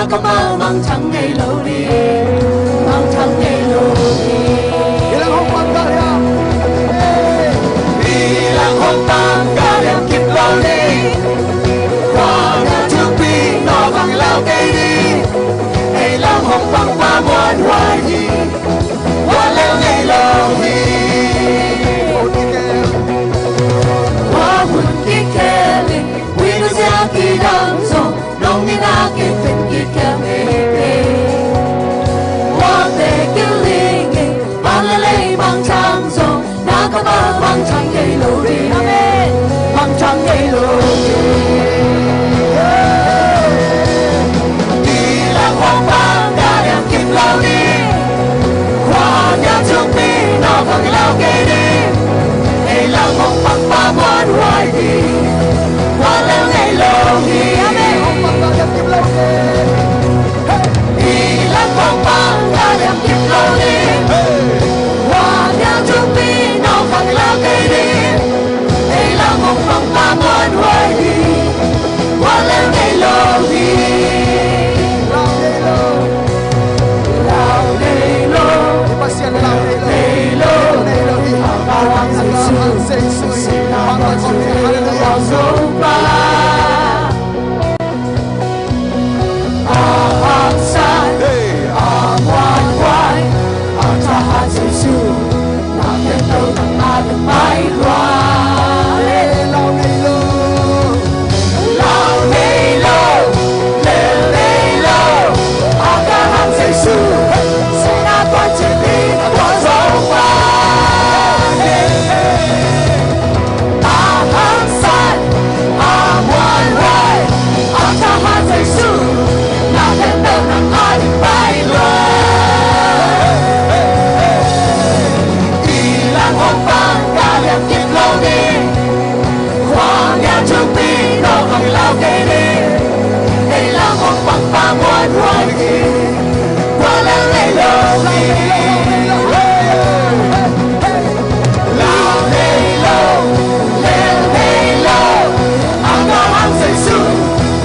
個夢夢曾你努力，夢曾你努力。Bilang hompang kalian keep lonely, qua trước bi nó bằng lao cây đi, hay làm hompang qua muôn hoài đi, qua leo ngày lâu đi. Qua buồn kia kề lên, quy nó sẽ kỳ đắng sông, đông như na kia phết kia kề mê. Qua tề kia linh nghe, bằng lê lê bằng trăng sông. Có mơ mang chẳng gây lâu đi, amen, mang chẳng gây lâu đi. Đi là hoang vắng đã đem kịp lâu đi, qua nhà trước đi nó bằng lao cây đi, hay là hoang vắng ba muôn hoài đi, qua leo ngày lâu đi, amen. Đi là hoang vắng đã đem kịp lâu đi, qua nhà trước đi bằng lao cây đi, đây là một vòng ta muốn hoài đi, qua leo ngày lâu đi. Lao ngày lâu, ngày lâu, Hãy subscribe cho kênh Ghiền Mì Gõ để không bỏ lỡ mãi loài lao ngày lâu lê lâu ở cả hàng giây xu sẽ đã qua trên đi qua dấu qua ta hàng san muôn hoài ở cả hàng giây xu nào thêm đâu nằm ai bay loài hoang vắng kalian keep lonely, qua nhà trước đi nó bằng lao cây đi, đây là hoang vắng ba muôn hoài đi, qua leo ngày lâu đi. Lao ngày lâu, ở cả hàng giây xu,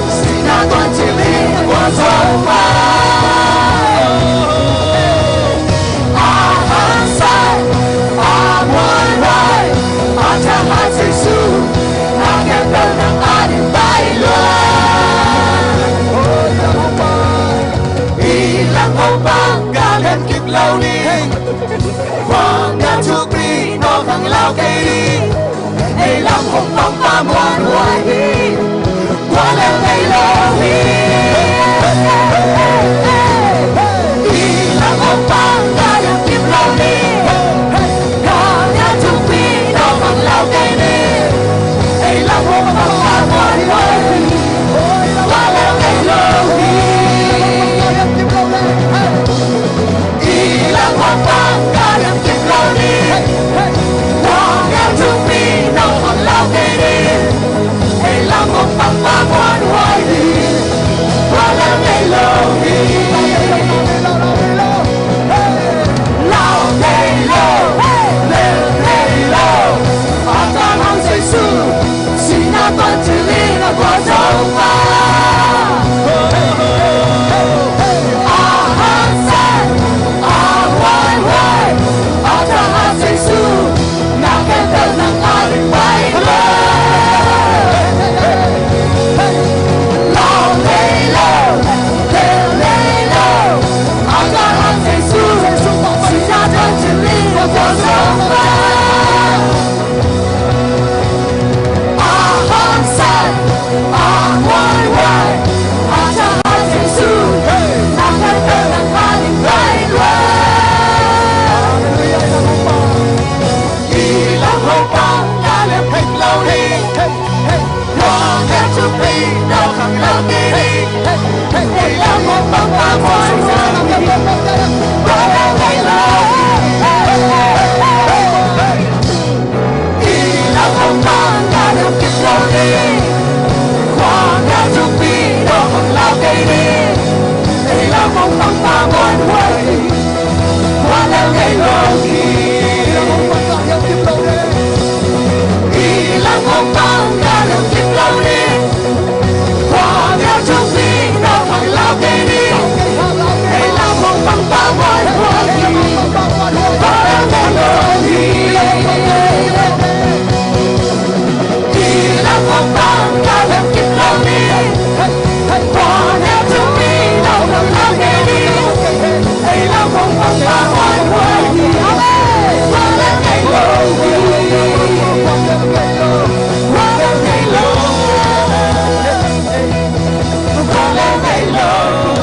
xin đã toàn chỉ lý qua dấu qua. Hãy subscribe cho kênh Ghiền Mì Gõ để không bỏ lỡ những video Hãy I love